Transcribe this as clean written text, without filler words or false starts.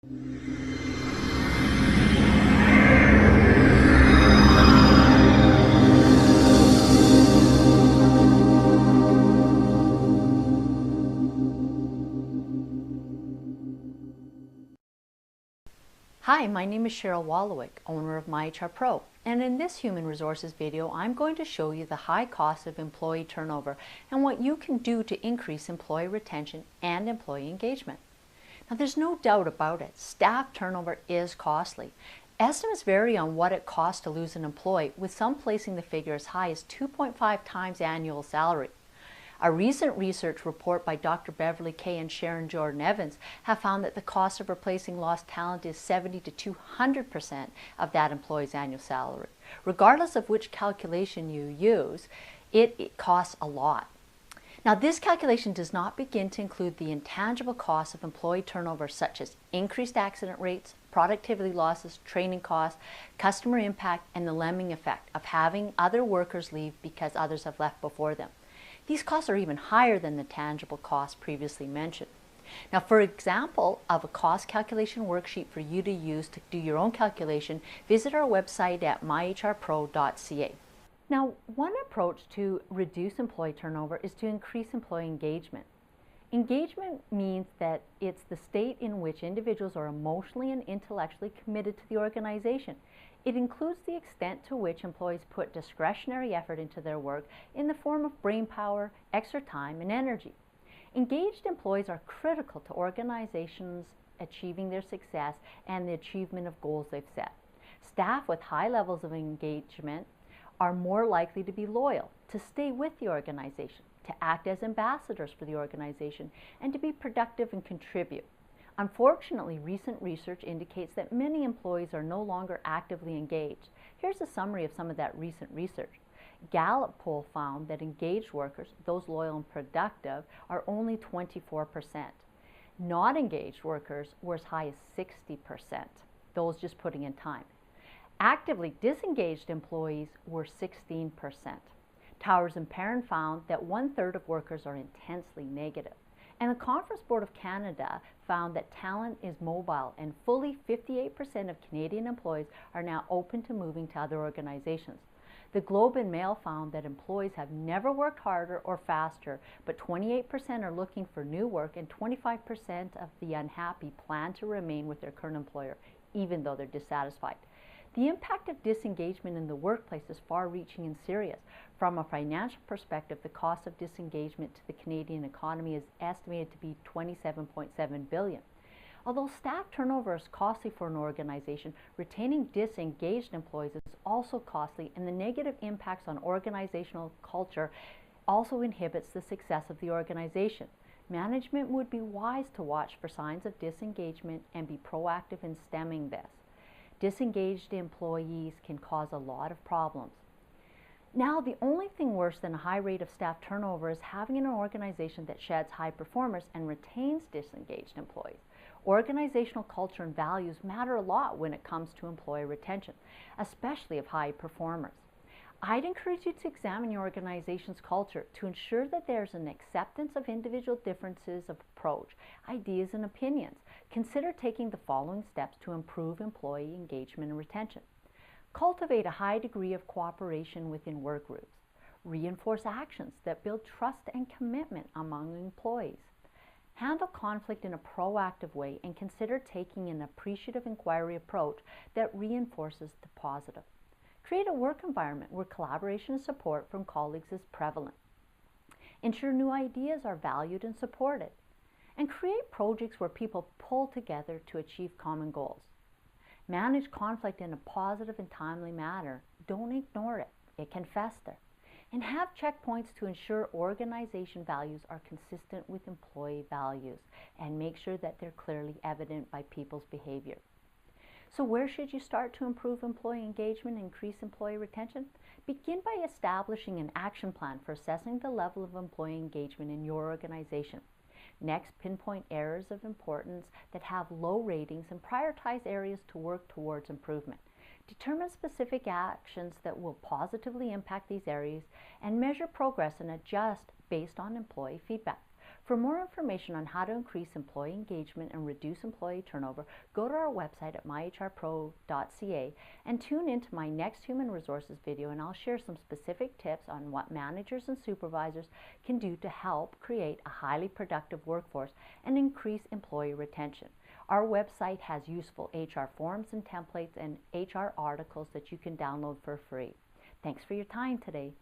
Hi, my name is Cheryl Wallowik, owner of MyHR Pro, and in this Human Resources video, I'm going to show you the high cost of employee turnover and what you can do to increase employee retention and employee engagement. Now, there's no doubt about it, staff turnover is costly. Estimates vary on what it costs to lose an employee, with some placing the figure as high as 2.5 times annual salary. A recent research report by Dr. Beverly Kay and Sharon Jordan Evans have found that the cost of replacing lost talent is 70 to 200% of that employee's annual salary. Regardless of which calculation you use, it costs a lot. Now, this calculation does not begin to include the intangible costs of employee turnover, such as increased accident rates, productivity losses, training costs, customer impact, and the lemming effect of having other workers leave because others have left before them. These costs are even higher than the tangible costs previously mentioned. Now, for example of a cost calculation worksheet for you to use to do your own calculation, visit our website at myhrpro.ca. Now, one approach to reduce employee turnover is to increase employee engagement. Engagement means that it's the state in which individuals are emotionally and intellectually committed to the organization. It includes the extent to which employees put discretionary effort into their work in the form of brain power, extra time, and energy. Engaged employees are critical to organizations achieving their success and the achievement of goals they've set. Staff with high levels of engagement are more likely to be loyal, to stay with the organization, to act as ambassadors for the organization, and to be productive and contribute. Unfortunately, recent research indicates that many employees are no longer actively engaged. Here's a summary of some of that recent research. Gallup poll found that engaged workers, those loyal and productive, are only 24%. Not engaged workers were as high as 60%, those just putting in time. Actively disengaged employees were 16%. Towers and Perrin found that 1/3 of workers are intensely negative. And the Conference Board of Canada found that talent is mobile, and fully 58% of Canadian employees are now open to moving to other organizations. The Globe and Mail found that employees have never worked harder or faster, but 28% are looking for new work, and 25% of the unhappy plan to remain with their current employer, even though they're dissatisfied. The impact of disengagement in the workplace is far-reaching and serious. From a financial perspective, the cost of disengagement to the Canadian economy is estimated to be $27.7 billion. Although staff turnover is costly for an organization, retaining disengaged employees is also costly, and the negative impacts on organizational culture also inhibits the success of the organization. Management would be wise to watch for signs of disengagement and be proactive in stemming this. Disengaged employees can cause a lot of problems. Now, the only thing worse than a high rate of staff turnover is having an organization that sheds high performers and retains disengaged employees. Organizational culture and values matter a lot when it comes to employee retention, especially of high performers. I'd encourage you to examine your organization's culture to ensure that there's an acceptance of individual differences of approach, ideas, and opinions. Consider taking the following steps to improve employee engagement and retention. Cultivate a high degree of cooperation within work groups. Reinforce actions that build trust and commitment among employees. Handle conflict in a proactive way, and consider taking an appreciative inquiry approach that reinforces the positive. Create a work environment where collaboration and support from colleagues is prevalent. Ensure new ideas are valued and supported. And create projects where people pull together to achieve common goals. Manage conflict in a positive and timely manner. Don't ignore it. It can fester. And have checkpoints to ensure organization values are consistent with employee values, and make sure that they're clearly evident by people's behavior. So where should you start to improve employee engagement and increase employee retention? Begin by establishing an action plan for assessing the level of employee engagement in your organization. Next, pinpoint areas of importance that have low ratings and prioritize areas to work towards improvement. Determine specific actions that will positively impact these areas and measure progress and adjust based on employee feedback. For more information on how to increase employee engagement and reduce employee turnover, go to our website at myhrpro.ca and tune into my next human resources video, and I'll share some specific tips on what managers and supervisors can do to help create a highly productive workforce and increase employee retention. Our website has useful HR forms and templates and HR articles that you can download for free. Thanks for your time today.